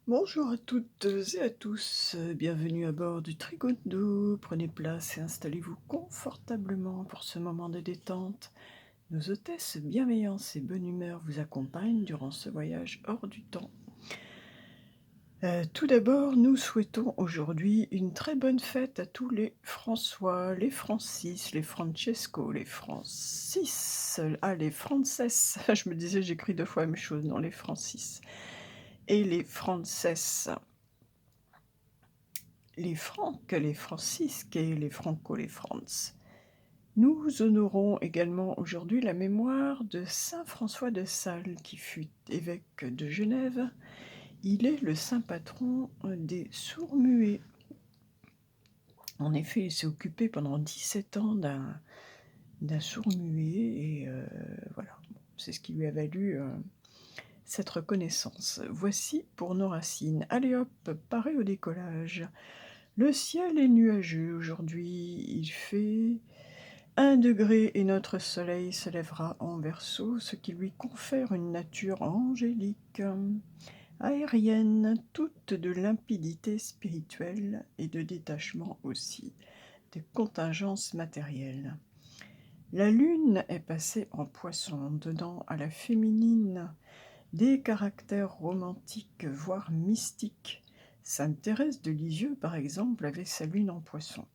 Bonjour à toutes et à tous, bienvenue à bord du Trigondo. Prenez place et installez-vous confortablement pour ce moment de détente. Nos hôtesses bienveillance et bonne humeur vous accompagnent durant ce voyage hors du temps. Tout d'abord, nous souhaitons aujourd'hui une très bonne fête à tous les François, les Francis, les Francesco, les Francis, les Frances. Je me disais, j'écris 2 fois la même chose, non, les Francis et les Frances. Les Franck, les Francisques et les Franco, les Franz. Nous honorons également aujourd'hui la mémoire de saint François de Sales, qui fut évêque de Genève. Il est le saint patron des sourds-muets. En effet, il s'est occupé pendant 17 ans d'un sourd-muet et voilà, c'est ce qui lui a valu cette reconnaissance. Voici pour nos racines. Allez hop, paré au décollage. Le ciel est nuageux aujourd'hui, il fait 1 degré et notre soleil se lèvera en Verseau, ce qui lui confère une nature angélique, aérienne, toute de limpidité spirituelle et de détachement aussi, des contingences matérielles. La lune est passée en Poisson, donnant à la féminine des caractères romantiques, voire mystiques. Sainte Thérèse de Lisieux, par exemple, avait sa lune en Poisson.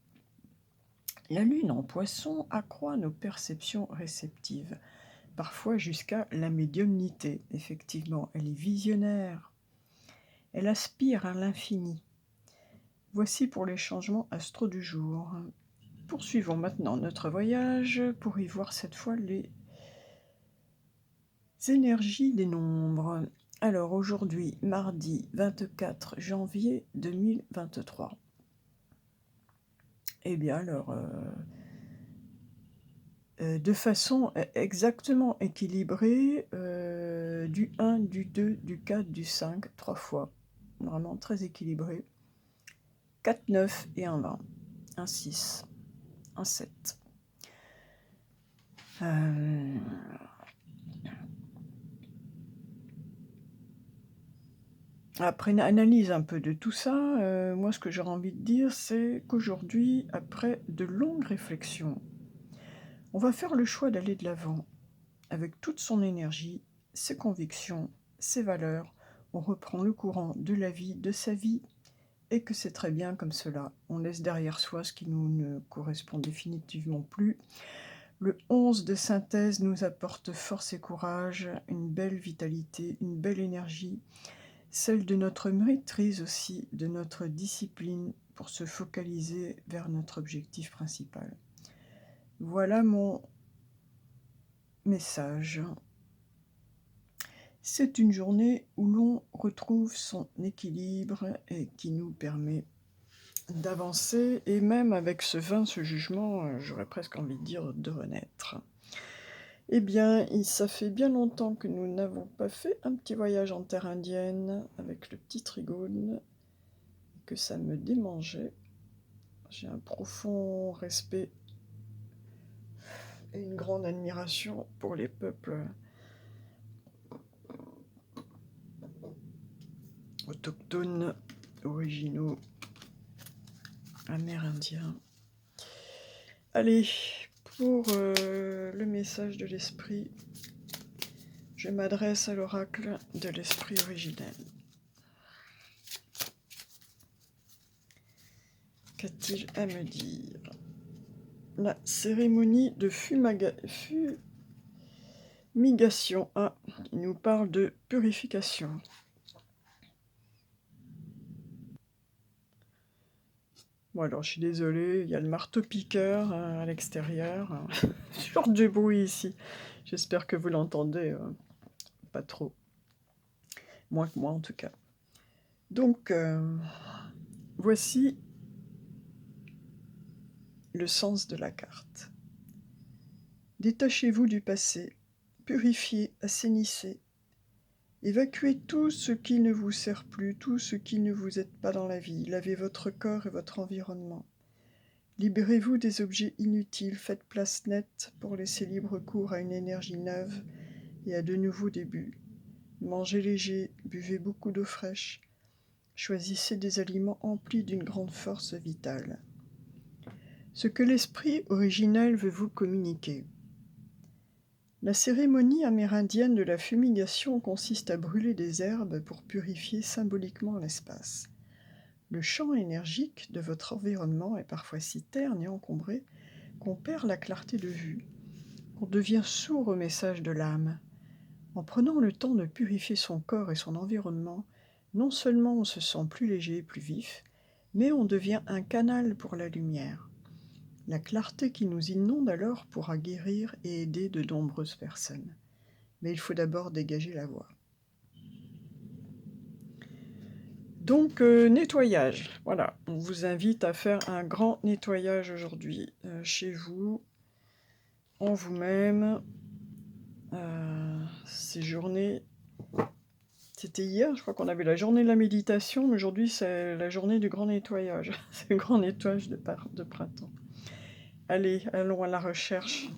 La lune en Poisson accroît nos perceptions réceptives, parfois jusqu'à la médiumnité. Effectivement, elle est visionnaire. Elle aspire à l'infini. Voici pour les changements astro du jour. Poursuivons maintenant notre voyage pour y voir cette fois les énergies des nombres. Alors aujourd'hui, mardi 24 janvier 2023. Eh bien alors, de façon exactement équilibrée, du 1, du 2, du 4, du 5, 3 fois. Vraiment très équilibré. 4, 9 et un 20. Un 6, un 7. Après une analyse un peu de tout ça, moi ce que j'aurais envie de dire, c'est qu'aujourd'hui, après de longues réflexions, on va faire le choix d'aller de l'avant avec toute son énergie, ses convictions, ses valeurs. On reprend le courant de la vie, de sa vie, et que c'est très bien comme cela. On laisse derrière soi ce qui nous ne correspond définitivement plus. Le 11 de synthèse nous apporte force et courage, une belle vitalité, une belle énergie, celle de notre maîtrise aussi, de notre discipline pour se focaliser vers notre objectif principal. Voilà mon message. C'est une journée où l'on retrouve son équilibre et qui nous permet d'avancer, et même avec ce vin, ce jugement, j'aurais presque envie de dire de renaître. Eh bien, ça fait bien longtemps que nous n'avons pas fait un petit voyage en terre indienne avec le petit Trigone, que ça me démangeait. J'ai un profond respect et une grande admiration pour les peuples autochtones, originaux, amérindiens. Allez, pour le message de l'esprit, je m'adresse à l'oracle de l'esprit originel. Qu'a-t-il à me dire? La cérémonie de fumigation. Ah, il nous parle de purification. Bon alors je suis désolée, il y a le marteau-piqueur à l'extérieur. Toujours du bruit ici. J'espère que vous l'entendez pas trop. Moins que moi en tout cas. Donc, voici le sens de la carte. Détachez-vous du passé, purifiez, assainissez, évacuez tout ce qui ne vous sert plus, tout ce qui ne vous aide pas dans la vie, lavez votre corps et votre environnement. Libérez-vous des objets inutiles, faites place nette pour laisser libre cours à une énergie neuve et à de nouveaux débuts. Mangez léger, buvez beaucoup d'eau fraîche, Choisissez des aliments emplis d'une grande force vitale. Ce que l'esprit originel veut vous communiquer. La cérémonie amérindienne de la fumigation consiste à brûler des herbes pour purifier symboliquement l'espace. Le champ énergique de votre environnement est parfois si terne et encombré qu'on perd la clarté de vue, qu'on devient sourd au message de l'âme. En prenant le temps de purifier son corps et son environnement, non seulement on se sent plus léger et plus vif, mais on devient un canal pour la lumière. La clarté qui nous inonde alors pourra guérir et aider de nombreuses personnes. Mais il faut d'abord dégager la voie. Donc, nettoyage. Voilà, on vous invite à faire un grand nettoyage aujourd'hui, chez vous, en vous-même. Ces journées... C'était hier, je crois qu'on avait la journée de la méditation, mais aujourd'hui c'est la journée du grand nettoyage. C'est le grand nettoyage de printemps. Allez, allons à la recherche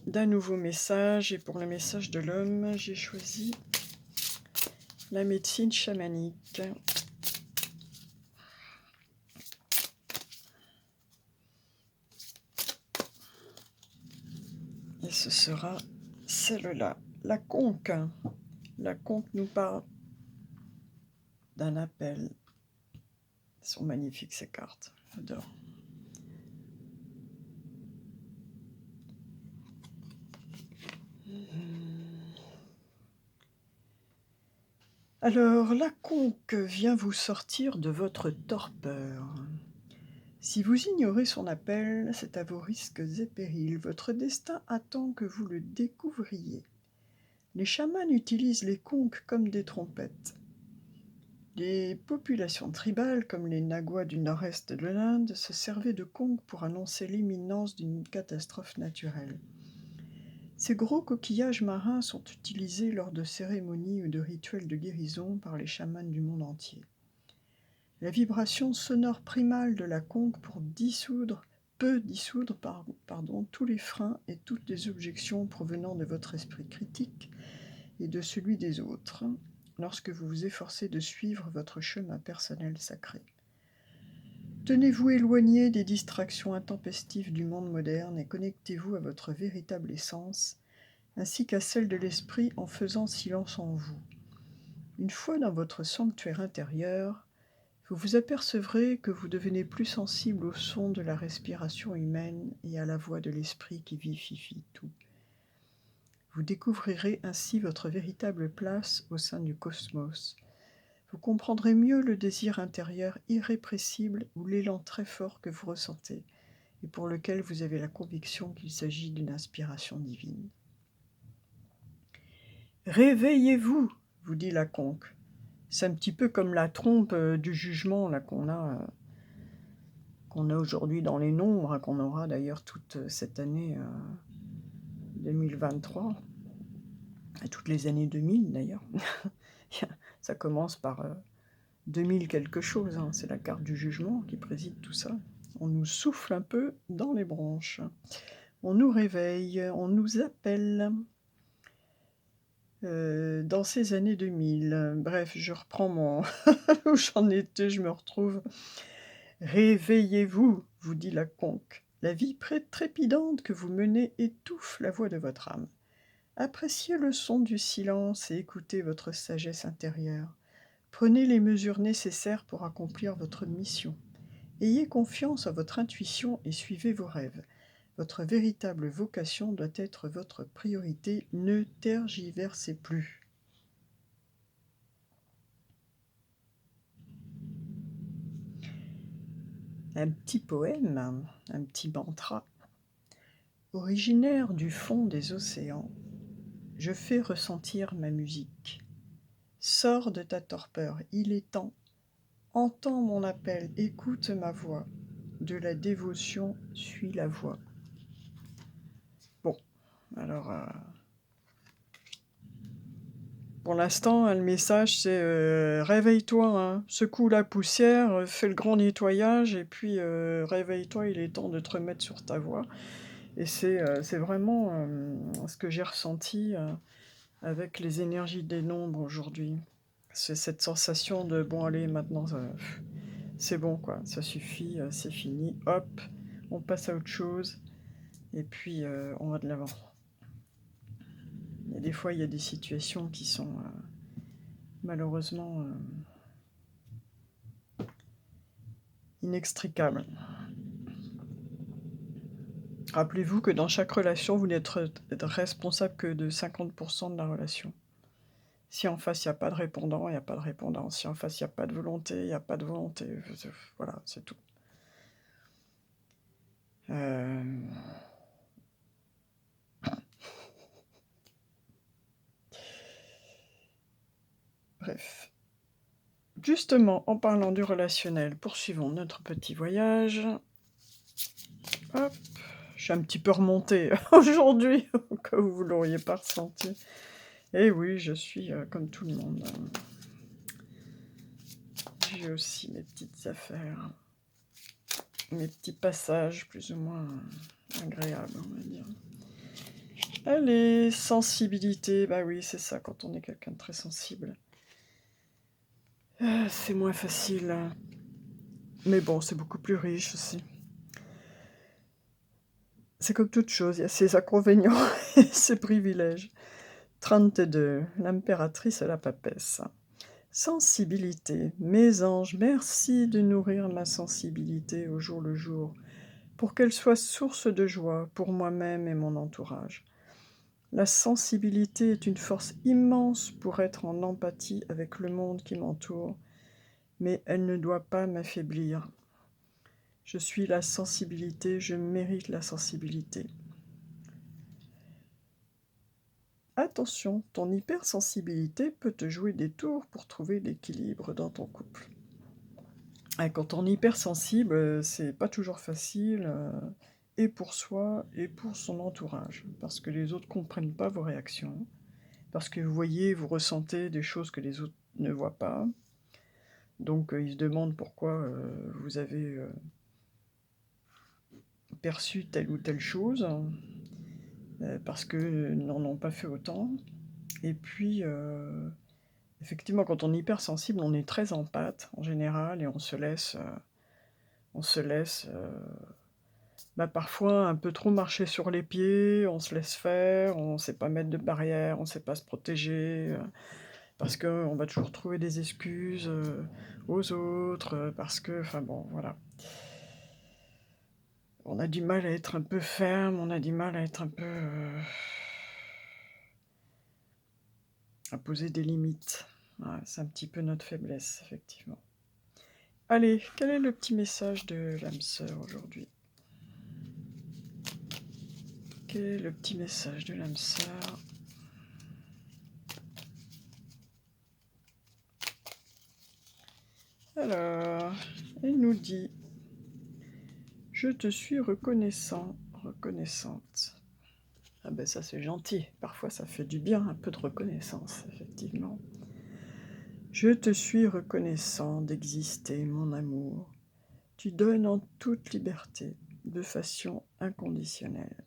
d'un nouveau message. Et pour le message de l'homme, j'ai choisi la médecine chamanique. Et ce sera celle-là, la conque. La conque nous parle d'un appel. Elles sont magnifiques ces cartes, j'adore. Alors, la conque vient vous sortir de votre torpeur. Si vous ignorez son appel, c'est à vos risques et périls. Votre destin attend que vous le découvriez. Les chamans utilisent les conques comme des trompettes. Les populations tribales, comme les Naguas du nord-est de l'Inde, se servaient de conques pour annoncer l'imminence d'une catastrophe naturelle. Ces gros coquillages marins sont utilisés lors de cérémonies ou de rituels de guérison par les chamans du monde entier. La vibration sonore primale de la conque peut dissoudre tous les freins et toutes les objections provenant de votre esprit critique et de celui des autres, lorsque vous vous efforcez de suivre votre chemin personnel sacré. Tenez-vous éloigné des distractions intempestives du monde moderne et connectez-vous à votre véritable essence, ainsi qu'à celle de l'esprit en faisant silence en vous. Une fois dans votre sanctuaire intérieur, vous vous apercevrez que vous devenez plus sensible au son de la respiration humaine et à la voix de l'esprit qui vivifie tout. Vous découvrirez ainsi votre véritable place au sein du cosmos. Vous comprendrez mieux le désir intérieur irrépressible ou l'élan très fort que vous ressentez et pour lequel vous avez la conviction qu'il s'agit d'une inspiration divine. Réveillez-vous, vous dit la conque. C'est un petit peu comme la trompe du jugement là, qu'on a aujourd'hui dans les nombres, qu'on aura d'ailleurs toute cette année 2023, et toutes les années 2000 d'ailleurs. Ça commence par 2000 quelque chose, hein. C'est la carte du jugement qui préside tout ça. On nous souffle un peu dans les branches. On nous réveille, on nous appelle. Dans ces années 2000. Bref, je reprends mon... où j'en étais, je me retrouve. Réveillez-vous, vous dit la conque. La vie trépidante que vous menez étouffe la voix de votre âme. Appréciez le son du silence et écoutez votre sagesse intérieure. Prenez les mesures nécessaires pour accomplir votre mission. Ayez confiance en votre intuition et suivez vos rêves. Votre véritable vocation doit être votre priorité. Ne tergiversez plus. Un petit poème, un petit mantra. Originaire du fond des océans, je fais ressentir ma musique. Sors de ta torpeur, il est temps. Entends mon appel, écoute ma voix. De la dévotion, suis la voie. Bon, alors... pour l'instant, le message, c'est réveille-toi, hein, secoue la poussière, fais le grand nettoyage, et puis réveille-toi, il est temps de te remettre sur ta voie. Et c'est vraiment ce que j'ai ressenti avec les énergies des nombres aujourd'hui. C'est cette sensation de bon allez maintenant c'est bon quoi, ça suffit, c'est fini, hop, on passe à autre chose et puis on va de l'avant. Et des fois il y a des situations qui sont malheureusement inextricables. Rappelez-vous que dans chaque relation, vous n'êtes responsable que de 50% de la relation. Si en face, il n'y a pas de répondant, il n'y a pas de répondant. Si en face, il n'y a pas de volonté, il n'y a pas de volonté. Voilà, c'est tout. Bref. Justement, en parlant du relationnel, poursuivons notre petit voyage. Hop. Je suis un petit peu remontée aujourd'hui, au cas où vous ne l'auriez pas ressenti. Et oui, je suis comme tout le monde. J'ai aussi mes petites affaires, mes petits passages plus ou moins agréables, on va dire. Allez, sensibilité, bah oui, c'est ça, quand on est quelqu'un de très sensible. C'est moins facile. Mais bon, c'est beaucoup plus riche aussi. C'est comme toute chose, il y a ses inconvénients et ses privilèges. 32, l'impératrice à la papesse. Sensibilité. Mes anges, merci de nourrir ma sensibilité au jour le jour, pour qu'elle soit source de joie pour moi-même et mon entourage. La sensibilité est une force immense pour être en empathie avec le monde qui m'entoure, mais elle ne doit pas m'affaiblir. Je suis la sensibilité, je mérite la sensibilité. Attention, ton hypersensibilité peut te jouer des tours pour trouver l'équilibre dans ton couple. Et quand on est hypersensible, c'est pas toujours facile, et pour soi et pour son entourage, parce que les autres comprennent pas vos réactions, parce que vous voyez, vous ressentez des choses que les autres ne voient pas. Donc ils se demandent pourquoi vous avez perçu telle ou telle chose, parce que n'en ont pas fait autant. Et puis, effectivement, quand on est hypersensible, on est très empathe en général, et on se laisse parfois un peu trop marcher sur les pieds, on se laisse faire, on ne sait pas mettre de barrière, on ne sait pas se protéger, parce qu'on va toujours trouver des excuses aux autres, parce que, enfin bon, voilà. On a du mal à être un peu ferme, on a du mal à être un peu... à poser des limites. Ouais, c'est un petit peu notre faiblesse, effectivement. Allez, quel est le petit message de l'âme sœur aujourd'hui ? Quel est le petit message de l'âme sœur ? Alors, elle nous dit « Je te suis reconnaissant, reconnaissante ». Ah ben ça c'est gentil, parfois ça fait du bien, un peu de reconnaissance, effectivement. Je te suis reconnaissant d'exister, mon amour. Tu donnes en toute liberté, de façon inconditionnelle.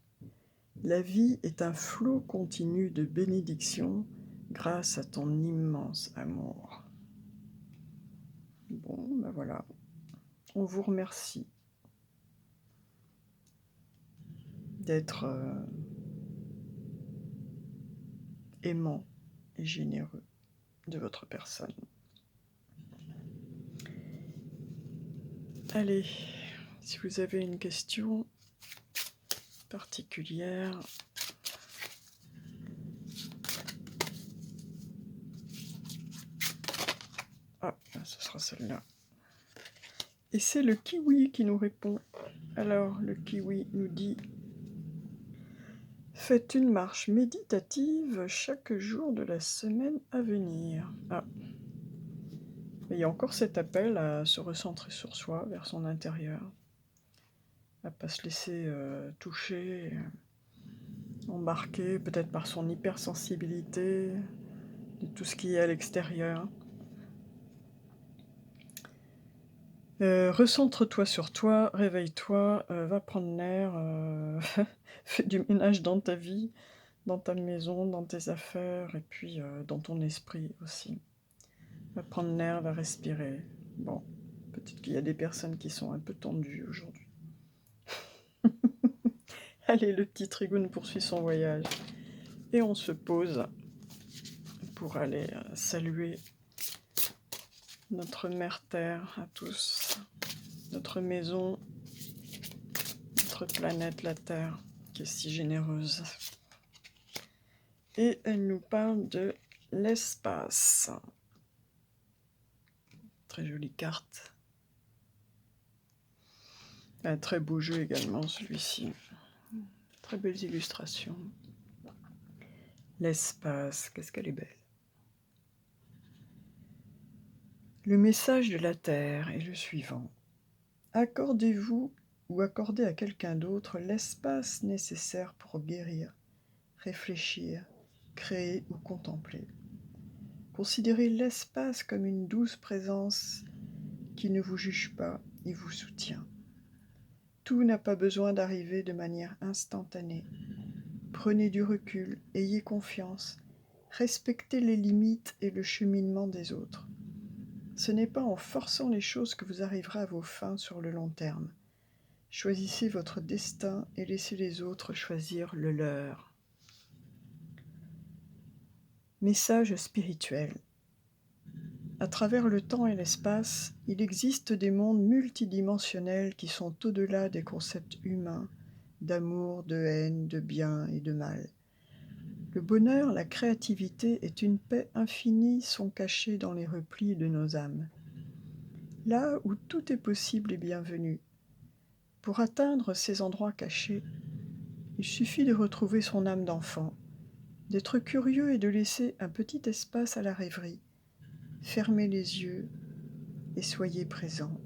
La vie est un flot continu de bénédictions grâce à ton immense amour. Bon, ben voilà. On vous remercie d'être aimant et généreux de votre personne. Allez, si vous avez une question particulière, ce sera celle-là. Et c'est le kiwi qui nous répond. Alors, le kiwi nous dit « Faites une marche méditative chaque jour de la semaine à venir. » Mais il y a encore cet appel à se recentrer sur soi, vers son intérieur, à ne pas se laisser toucher, embarquer peut-être par son hypersensibilité, de tout ce qui est à l'extérieur. Recentre-toi sur toi, réveille-toi, va prendre l'air, fais du ménage dans ta vie, dans ta maison, dans tes affaires, et puis dans ton esprit aussi. prendre nerf à respirer. Bon, peut-être qu'il y a des personnes qui sont un peu tendues aujourd'hui. Allez, le petit Trigoun poursuit son voyage. Et on se pose pour aller saluer notre mère Terre à tous, notre maison, notre planète, la Terre, qui est si généreuse. Et elle nous parle de l'espace. Très jolie carte. Un très beau jeu également, celui-ci. Très belles illustrations. L'espace, qu'est-ce qu'elle est belle. Le message de la Terre est le suivant. Accordez-vous ou accordez à quelqu'un d'autre l'espace nécessaire pour guérir, réfléchir, créer ou contempler. Considérez l'espace comme une douce présence qui ne vous juge pas et vous soutient. Tout n'a pas besoin d'arriver de manière instantanée. Prenez du recul, ayez confiance, respectez les limites et le cheminement des autres. Ce n'est pas en forçant les choses que vous arriverez à vos fins sur le long terme. Choisissez votre destin et laissez les autres choisir le leur. Message spirituel. À travers le temps et l'espace, il existe des mondes multidimensionnels qui sont au-delà des concepts humains, d'amour, de haine, de bien et de mal. Le bonheur, la créativité et une paix infinie sont cachés dans les replis de nos âmes. Là où tout est possible et bienvenu. Pour atteindre ces endroits cachés, il suffit de retrouver son âme d'enfant, d'être curieux et de laisser un petit espace à la rêverie. Fermez les yeux et soyez présents.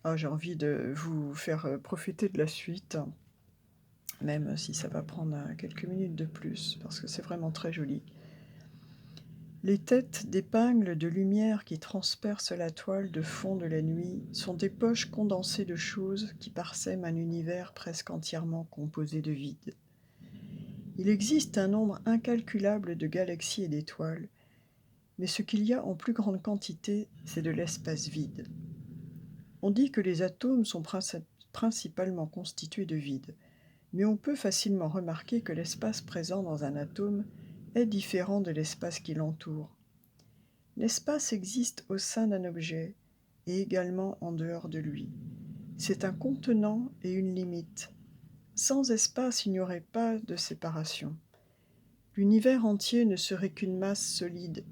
Ah, j'ai envie de vous faire profiter de la suite, même si ça va prendre quelques minutes de plus, parce que c'est vraiment très joli. Les têtes d'épingles de lumière qui transpercent la toile de fond de la nuit sont des poches condensées de choses qui parsèment un univers presque entièrement composé de vide. Il existe un nombre incalculable de galaxies et d'étoiles, mais ce qu'il y a en plus grande quantité, c'est de l'espace vide. On dit que les atomes sont principalement constitués de vide, mais on peut facilement remarquer que l'espace présent dans un atome est différent de l'espace qui l'entoure. L'espace existe au sein d'un objet et également en dehors de lui. C'est un contenant et une limite. Sans espace, il n'y aurait pas de séparation. L'univers entier ne serait qu'une masse solide.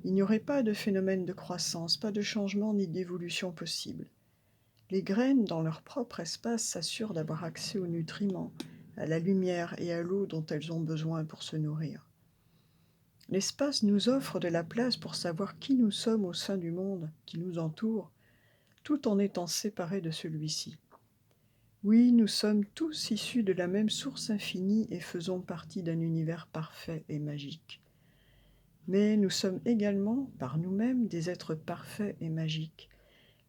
Il n'y aurait pas de phénomène de croissance, pas de changement ni d'évolution possible. Les graines, dans leur propre espace, s'assurent d'avoir accès aux nutriments, à la lumière et à l'eau dont elles ont besoin pour se nourrir. L'espace nous offre de la place pour savoir qui nous sommes au sein du monde qui nous entoure, tout en étant séparés de celui-ci. Oui, nous sommes tous issus de la même source infinie et faisons partie d'un univers parfait et magique. Mais nous sommes également, par nous-mêmes, des êtres parfaits et magiques.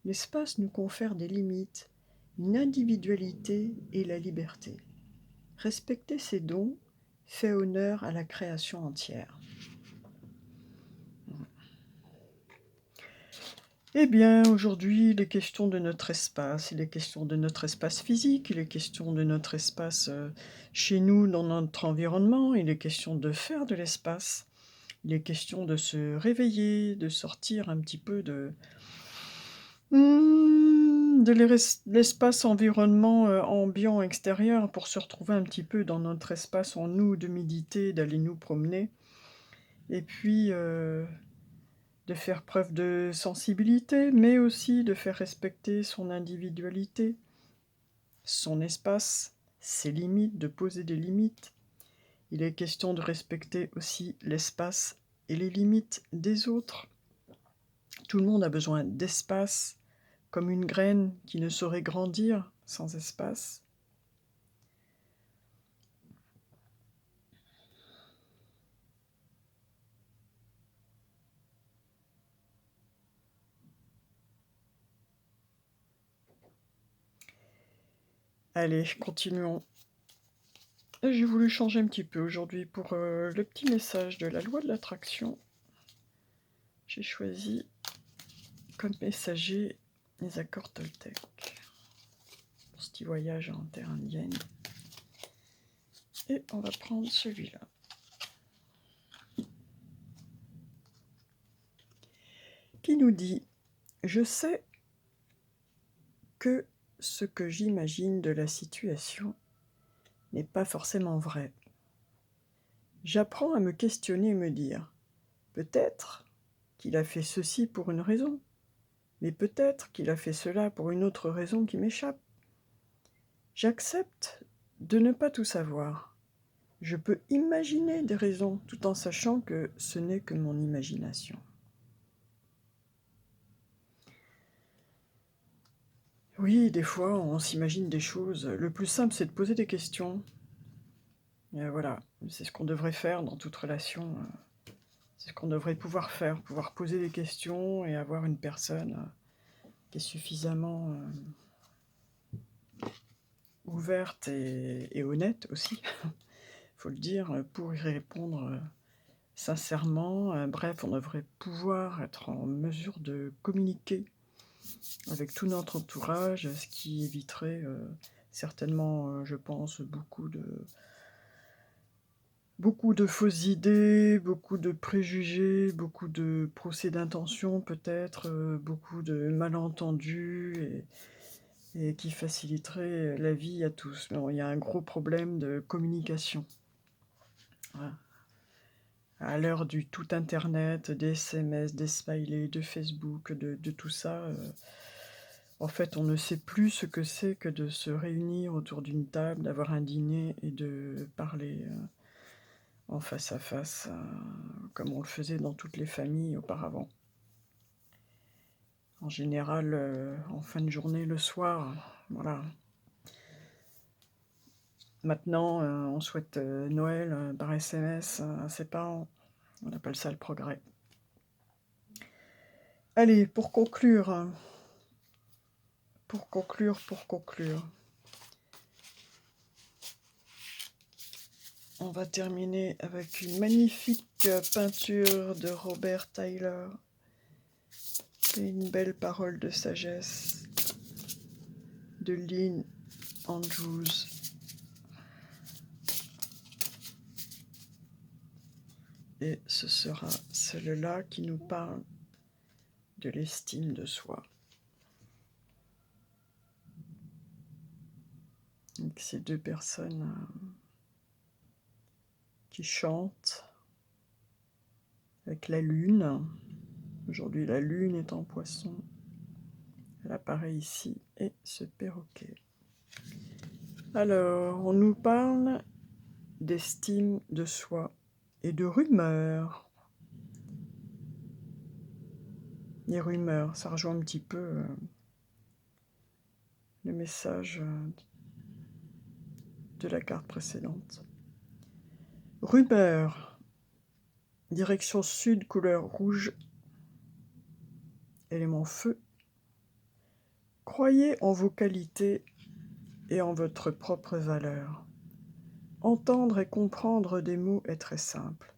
L'espace nous confère des limites, une individualité et la liberté. Respecter ces dons fait honneur à la création entière. Eh bien, aujourd'hui, il est question de notre espace, il est question de notre espace physique, il est question de notre espace chez nous, dans notre environnement, il est question de faire de l'espace, il est question de se réveiller, de sortir un petit peu de l'espace environnement ambiant extérieur pour se retrouver un petit peu dans notre espace en nous, de méditer, d'aller nous promener, et puis de faire preuve de sensibilité, mais aussi de faire respecter son individualité, son espace, ses limites, de poser des limites. Il est question de respecter aussi l'espace et les limites des autres. Tout le monde a besoin d'espace, comme une graine qui ne saurait grandir sans espace. Allez, continuons Et j'ai voulu changer un petit peu aujourd'hui pour le petit message de la loi de l'attraction. J'ai choisi comme messager les accords Toltec pour ce petit voyage en terre indienne. Et on va prendre celui-là. Qui nous dit « Je sais que ce que j'imagine de la situation n'est pas forcément vrai. J'apprends à me questionner et me dire « Peut-être qu'il a fait ceci pour une raison, mais peut-être qu'il a fait cela pour une autre raison qui m'échappe. J'accepte de ne pas tout savoir. Je peux imaginer des raisons tout en sachant que ce n'est que mon imagination. » Oui, des fois, on s'imagine des choses. Le plus simple, c'est de poser des questions. Et voilà, c'est ce qu'on devrait faire dans toute relation. C'est ce qu'on devrait pouvoir faire, pouvoir poser des questions et avoir une personne qui est suffisamment ouverte et honnête aussi, il faut le dire, pour y répondre sincèrement. Bref, on devrait pouvoir être en mesure de communiquer avec tout notre entourage, ce qui éviterait certainement, je pense, beaucoup de fausses idées, beaucoup de préjugés, beaucoup de procès d'intention peut-être, beaucoup de malentendus et qui faciliterait la vie à tous. Mais bon, il y a un gros problème de communication. Voilà. À l'heure du tout internet, des SMS, des smileys, de Facebook, de tout ça, en fait, on ne sait plus ce que c'est que de se réunir autour d'une table, d'avoir un dîner et de parler en face à face, comme on le faisait dans toutes les familles auparavant. En général, en fin de journée, le soir, voilà. Maintenant, on souhaite Noël par SMS à ses parents. On appelle ça le progrès. Allez, pour conclure, on va terminer avec une magnifique peinture de Robert Tyler et une belle parole de sagesse de Lynn Andrews. Et ce sera celle-là qui nous parle de l'estime de soi. Donc ces deux personnes qui chantent avec la lune. Aujourd'hui, la lune est en poisson. Elle apparaît ici et ce perroquet. Alors, on nous parle d'estime de soi et de rumeurs. Les rumeurs, ça rejoint un petit peu le message de la carte précédente. Rumeurs, direction sud, couleur rouge, élément feu. Croyez en vos qualités et en votre propre valeur. Entendre et comprendre des mots est très simple,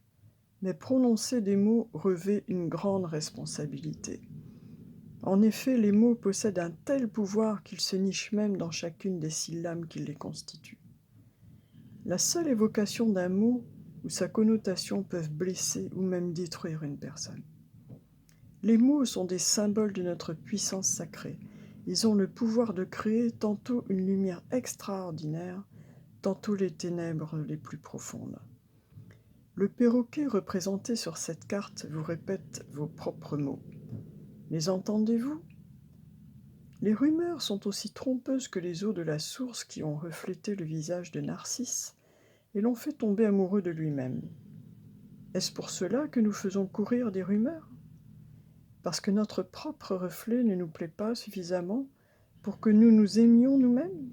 mais prononcer des mots revêt une grande responsabilité. En effet, les mots possèdent un tel pouvoir qu'ils se nichent même dans chacune des syllabes qui les constituent. La seule évocation d'un mot ou sa connotation peuvent blesser ou même détruire une personne. Les mots sont des symboles de notre puissance sacrée. Ils ont le pouvoir de créer tantôt une lumière extraordinaire, tantôt les ténèbres les plus profondes. Le perroquet représenté sur cette carte vous répète vos propres mots. Les entendez-vous ? Les rumeurs sont aussi trompeuses que les eaux de la source qui ont reflété le visage de Narcisse et l'ont fait tomber amoureux de lui-même. Est-ce pour cela que nous faisons courir des rumeurs ? Parce que notre propre reflet ne nous plaît pas suffisamment pour que nous nous aimions nous-mêmes ?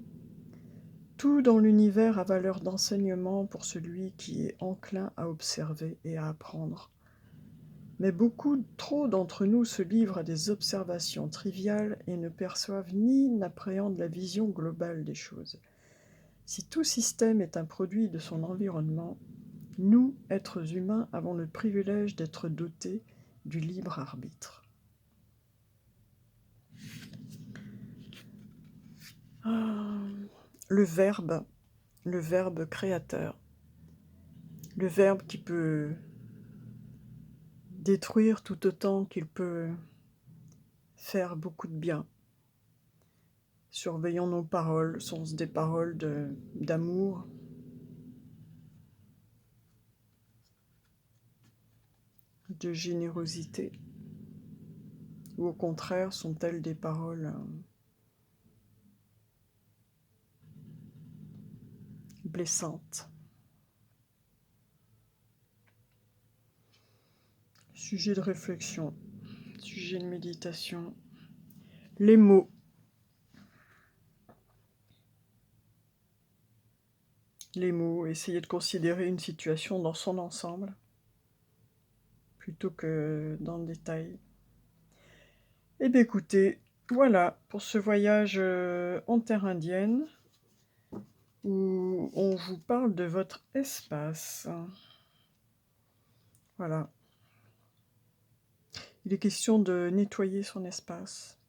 Tout dans l'univers a valeur d'enseignement pour celui qui est enclin à observer et à apprendre. Mais beaucoup trop d'entre nous se livrent à des observations triviales et ne perçoivent ni n'appréhendent la vision globale des choses. Si tout système est un produit de son environnement, nous, êtres humains, avons le privilège d'être dotés du libre arbitre. Le verbe créateur, le verbe qui peut détruire tout autant qu'il peut faire beaucoup de bien. Surveillons nos paroles, sont-ce des paroles d'amour, de générosité, ou au contraire sont-elles des paroles blessantes? Sujet de réflexion, sujet de méditation, les mots. Les mots, essayer de considérer une situation dans son ensemble, plutôt que dans le détail. Eh bien écoutez, voilà pour ce voyage en terre indienne, où on vous parle de votre espace. Voilà. Il est question de nettoyer son espace.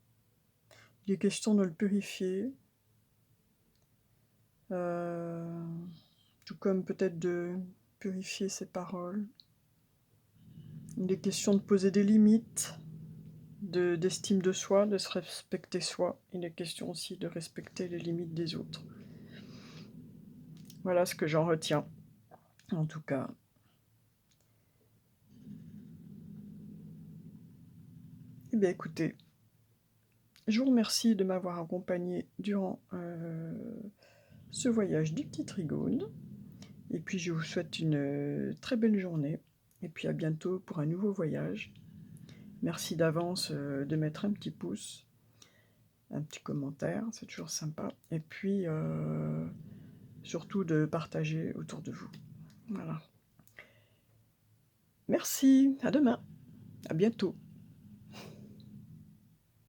Il est question de le purifier. Tout comme peut-être de purifier ses paroles. Il est question de poser des limites, d'estime de soi, de se respecter soi. Il est question aussi de respecter les limites des autres. Voilà ce que j'en retiens, en tout cas. Eh bien écoutez, je vous remercie de m'avoir accompagné durant ce voyage du petit Trigone. Et puis je vous souhaite une très belle journée. Et puis à bientôt pour un nouveau voyage. Merci d'avance de mettre un petit pouce, un petit commentaire, c'est toujours sympa. Et puis surtout de partager autour de vous. Voilà. Merci, à demain, à bientôt.